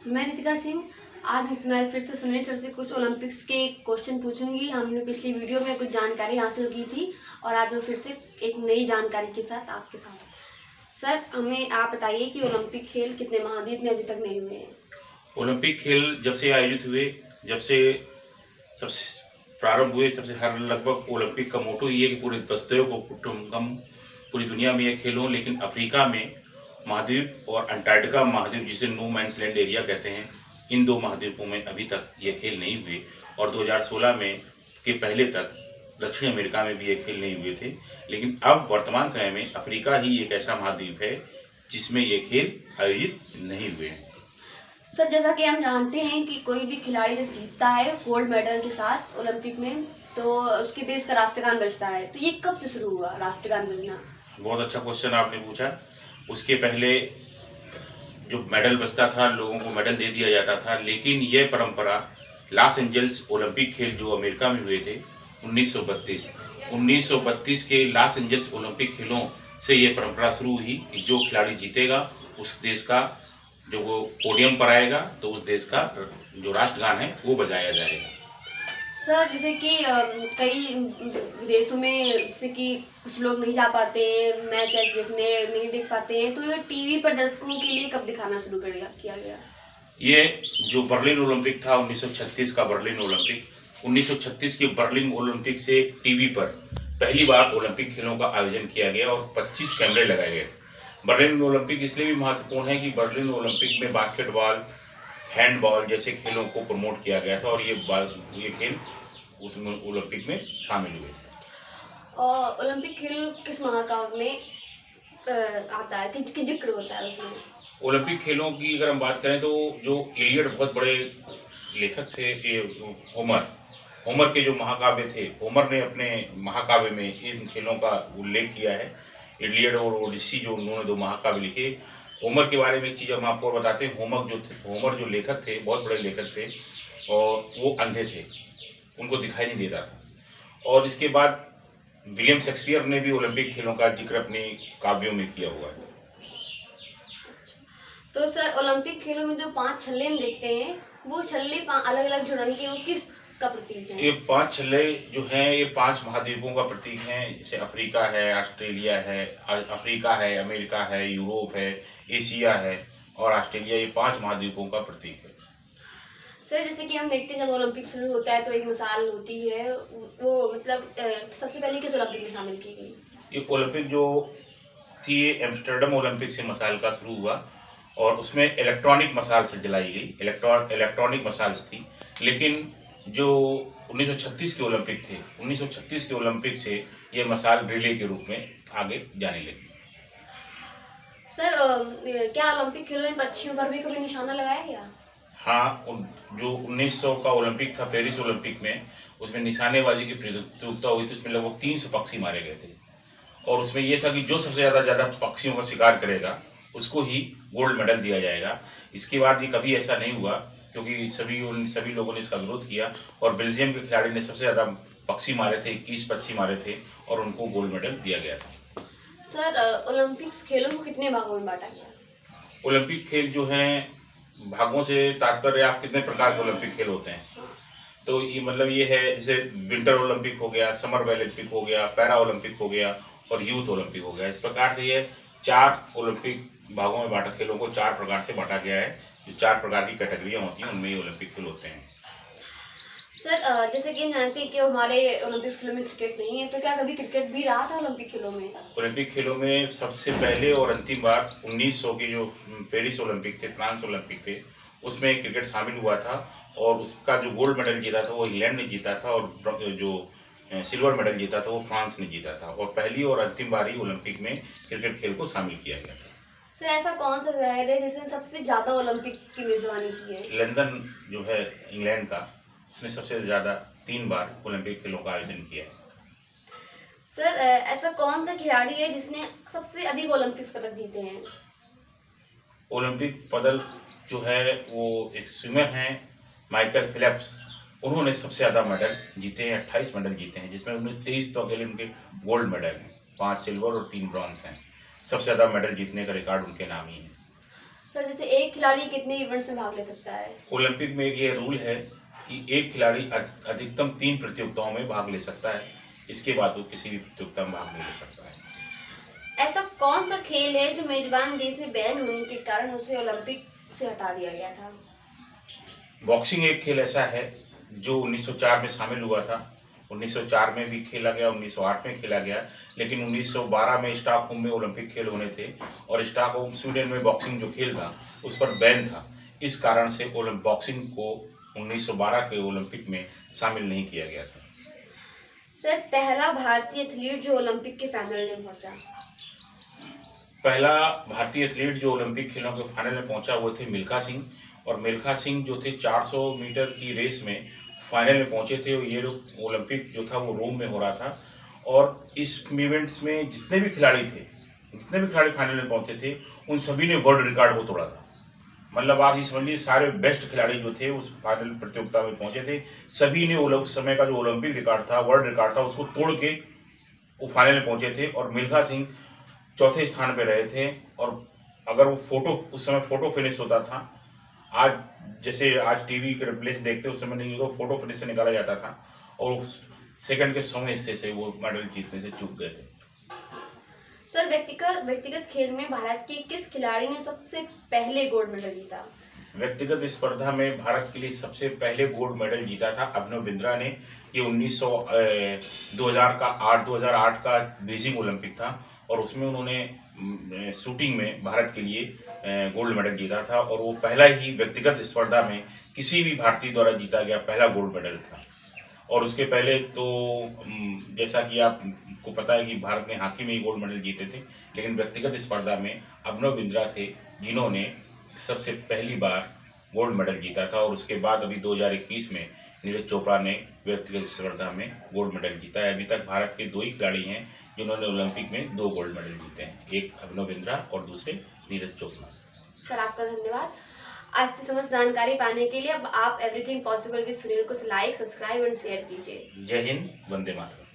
मैं रितिका सिंह। आज मैं फिर से सुनील सर से कुछ ओलंपिक्स के क्वेश्चन पूछूंगी। हमने पिछली वीडियो में कुछ जानकारी हासिल की थी और आज वो फिर से एक नई जानकारी के साथ आपके साथ। सर, हमें आप बताइए कि ओलंपिक खेल कितने महाद्वीप में अभी तक नहीं हुए हैं? ओलंपिक खेल जब से आयोजित हुए, जब से सबसे प्रारंभ हुए, सबसे हर लगभग ओलंपिक का मोटो ये है कि पूरे दस्तों को कुटुम्बकम पूरी दुनिया में ये खेल हों, लेकिन अफ्रीका में महाद्वीप और अंटार्कटिका महाद्वीप, जिसे नो मैंस लैंड एरिया कहते हैं, इन दो महाद्वीपों में अभी तक ये खेल नहीं हुए। और 2016 में के पहले तक दक्षिण अमेरिका में भी ये खेल नहीं हुए थे। लेकिन अब वर्तमान समय में अफ्रीका ही एक ऐसा महाद्वीप है जिसमें ये खेल आयोजित नहीं हुए हैं। सर, जैसा कि हम जानते हैं कि कोई भी खिलाड़ी जब जीतता है गोल्ड मेडल के साथ ओलंपिक में, तो उसके देश का राष्ट्रगान बजता है। तो ये कब से शुरू हुआ राष्ट्रगान बजना? बहुत अच्छा क्वेश्चन आपने पूछा। उसके पहले जो मेडल बचता था, लोगों को मेडल दे दिया जाता था, लेकिन यह परंपरा लॉस एंजल्स ओलंपिक खेल जो अमेरिका में हुए थे 1932 के लॉस एंजल्स ओलंपिक खेलों से ये परंपरा शुरू हुई कि जो खिलाड़ी जीतेगा उस देश का, जो वो पोडियम पर आएगा तो उस देश का जो राष्ट्रगान है वो बजाया जाएगा। सर, जैसे कि कई देशों में, जैसे कि कुछ लोग नहीं जा पाते हैं मैच ऐसे देखने, नहीं देख पाते हैं, तो ये टीवी पर दर्शकों के लिए कब दिखाना शुरू किया गया? ये जो बर्लिन ओलंपिक था 1936 का बर्लिन ओलंपिक, 1936 के बर्लिन ओलंपिक से टीवी पर पहली बार ओलंपिक खेलों का आयोजन किया गया और 25 कैमरे लगाए गए। बर्लिन ओलंपिक इसलिए भी महत्वपूर्ण है कि बर्लिन ओलंपिक में बास्केटबॉल, हैंडबॉल जैसे खेलों को प्रमोट किया गया था और ये खेल उसमें ओलंपिक में शामिल हुए। और ओलंपिक खेल किस महाकाव्य में आता है, किसकी जिक्र होता है उसमें? ओलंपिक खेलों की अगर हम बात करें तो जो इलियड बहुत बड़े लेखक थे, ये होमर के जो महाकाव्य थे, होमर ने अपने महाकाव्य में इन खेलों का उल्लेख किया है। इलियड और ओडिसी जो उन्होंने दो महाकाव्य लिखे। होमर के बारे में एक चीज़ हम आपको बताते हैं। होमर जो लेखक थे, बहुत बड़े लेखक थे और वो अंधे थे, उनको दिखाई नहीं देता था। और इसके बाद विलियम शेक्सपियर ने भी ओलंपिक खेलों का जिक्र अपने काव्यों में किया हुआ है। तो सर, ओलंपिक खेलों में जो 5 छल्ले हम देखते हैं, वो छल्ले अलग अलग जो रंग के, वो किस का प्रतीक है? ये 5 छल्ले जो हैं, ये 5 महाद्वीपों का प्रतीक हैं। जैसे अफ्रीका है, ऑस्ट्रेलिया है, अफ्रीका है, अमेरिका है, यूरोप है, एशिया है और ऑस्ट्रेलिया, ये 5 महाद्वीपों का प्रतीक है। सर, जैसे कि हम देखते हैं जब ओलंपिक शुरू होता है तो एक मिसाल होती है, वो मतलब सबसे पहले किस ओलंपिक में शामिल की गई? ये ओलंपिक जो थी, ये एम्स्टर्डम ओलंपिक से मशाल का शुरू हुआ और उसमें इलेक्ट्रॉनिक मशाल से जलाई गई, इलेक्ट्रॉनिक मशाल थी। लेकिन जो 1936 के ओलंपिक थे, 1936 के ओलंपिक से ये मशाल रिले के रूप में आगे जाने लगी। सर, क्या ओलंपिक खेलों में पक्षियों पर भी कभी निशाना लगाया गया? हाँ, जो 1900 का ओलंपिक था, पेरिस ओलंपिक में, उसमें निशानेबाजी की प्रतियोगिता हुई थी। उसमें लगभग 300 पक्षी मारे गए थे और उसमें यह था कि जो सबसे ज़्यादा पक्षियों का शिकार करेगा उसको ही गोल्ड मेडल दिया जाएगा। इसके बाद ये कभी ऐसा नहीं हुआ क्योंकि सभी लोगों ने इसका विरोध किया और बेल्जियम के खिलाड़ी ने सबसे ज़्यादा पक्षी मारे थे, 21 पक्षी मारे थे और उनको गोल्ड मेडल दिया गया था। सर, ओलंपिक्स खेलों को कितने भागों में बांटा गया? ओलंपिक खेल जो हैं, भागों से तात्पर्य आप कितने प्रकार के ओलंपिक खेल होते हैं, तो ये मतलब ये है, जैसे विंटर ओलंपिक हो गया, समर ओलंपिक हो गया, पैरा ओलंपिक हो गया और यूथ ओलंपिक हो गया। इस प्रकार से ये 4 ओलंपिक भागों में बांटा, खेलों को 4 प्रकार से बांटा गया है। जो 4 प्रकार की कैटेगरियाँ होती हैं उनमें ये ओलंपिक खेल होते हैं। सर, जैसे कि हम जानते हैं कि हमारे ओलंपिक्स खेलों में क्रिकेट नहीं है, तो क्या कभी क्रिकेट भी रहा था ओलंपिक खेलों में? ओलंपिक खेलों में सबसे पहले और अंतिम बार 1900 के जो पेरिस ओलंपिक थे, फ्रांस ओलंपिक थे, उसमें क्रिकेट शामिल हुआ था और उसका जो गोल्ड मेडल जीता था वो इंग्लैंड ने जीता था और जो सिल्वर मेडल जीता था वो फ्रांस ने जीता था और पहली और अंतिम बार ही ओलंपिक में क्रिकेट खेल को शामिल किया गया था। सर, ऐसा कौन सा शहर है जिसने सबसे ज़्यादा ओलंपिक की मेजबानी की है? लंदन जो है इंग्लैंड का, उसने सबसे ज़्यादा 3 बार ओलंपिक खेलों का आयोजन किया है। सर, ऐसा कौन सा खिलाड़ी है जिसने सबसे अधिक ओलंपिक्स पदक जीते हैं? ओलंपिक पदक जो है वो एक स्विमर हैं, माइकल फिलिप्स। उन्होंने सबसे ज़्यादा मेडल जीते हैं, 28 मेडल जीते हैं, जिसमें उन्हें 23 तो अकेले उनके गोल्ड मेडल हैं, 5 सिल्वर और 3 ब्रॉन्ज हैं। सबसे ज़्यादा मेडल जीतने का रिकॉर्ड उनके नाम ही है। सर जैसे एक खिलाड़ी कितने इवेंट्स में भाग ले सकता है? ओलंपिक में ये रूल है कि एक खिलाड़ी अधिकतम 3 प्रतियोगिताओं में भाग ले सकता है, इसके बाद वो किसी भी प्रतियोगिता में भाग नहीं ले सकता है। ऐसा कौन सा खेल है जो मेजबान देश में बैन होने के कारण उसे ओलंपिक से हटा दिया गया था? बॉक्सिंग एक खेल ऐसा है जो 1904 में शामिल हुआ था। 1904 में भी खेला गया, 1908 में खेला गया, लेकिन 1912 में स्टॉकहोम में ओलंपिक खेल होने थे और स्टॉकहोम स्वीडन में बॉक्सिंग जो खेल था उस पर बैन था। इस कारण से बॉक्सिंग को 1912 के ओलंपिक में शामिल नहीं किया गया था। सर पहला भारतीय एथलीट जो ओलंपिक के फाइनल में पहुंचा? पहला भारतीय एथलीट जो ओलंपिक खेलों के फाइनल में पहुंचा वो थे मिल्खा सिंह, और मिल्खा सिंह जो थे 400 मीटर की रेस में फाइनल में पहुंचे थे। ये लोग ओलंपिक जो था वो रोम में हो रहा था, और इस इवेंट्स में जितने भी खिलाड़ी फाइनल में पहुंचे थे उन सभी ने वर्ल्ड रिकॉर्ड को तोड़ा था। मतलब आप ये समझिए सारे बेस्ट खिलाड़ी जो थे उस फाइनल प्रतियोगिता में पहुंचे थे, सभी ने उस समय का जो ओलंपिक रिकॉर्ड था, वर्ल्ड रिकॉर्ड था, उसको तोड़ के वो फाइनल में पहुंचे थे। और मिल्खा सिंह चौथे स्थान पे रहे थे। और अगर वो उस समय फोटो फिनिश होता था, आज जैसे आज टीवी के रिप्ले से देखते उस समय नहीं होता, फोटो फिनिश से निकाला जाता था और उस सेकंड के 100वें हिस्से से वो मेडल जीतने से चूक गए थे। सर व्यक्तिगत खेल में भारत के किस खिलाड़ी ने सबसे पहले गोल्ड मेडल जीता? व्यक्तिगत स्पर्धा में भारत के लिए सबसे पहले गोल्ड मेडल जीता था अभिनव बिंद्रा ने। ये 2008 का बीजिंग ओलंपिक था और उसमें उन्होंने शूटिंग में भारत के लिए गोल्ड मेडल जीता था, और वो पहला ही व्यक्तिगत स्पर्धा में किसी भी भारतीय द्वारा जीता गया पहला गोल्ड मेडल था। और उसके पहले तो जैसा कि आपको पता है कि भारत ने हॉकी में ही गोल्ड मेडल जीते थे, लेकिन व्यक्तिगत स्पर्धा में अभिनव बिंद्रा थे जिन्होंने सबसे पहली बार गोल्ड मेडल जीता था। और उसके बाद अभी 2021 में नीरज चोपड़ा ने व्यक्तिगत स्पर्धा में गोल्ड मेडल जीता है। अभी तक भारत के 2 ही खिलाड़ी हैं जिन्होंने ओलंपिक में 2 गोल्ड मेडल जीते हैं, एक अभिनव बिंद्रा और दूसरे नीरज चोपड़ा। सर आपका धन्यवाद। आज से समस्त जानकारी पाने के लिए अब आप एवरीथिंग पॉसिबल विद सुनील को लाइक, सब्सक्राइब एंड शेयर कीजिए। जय हिंद, वंदे मातरम।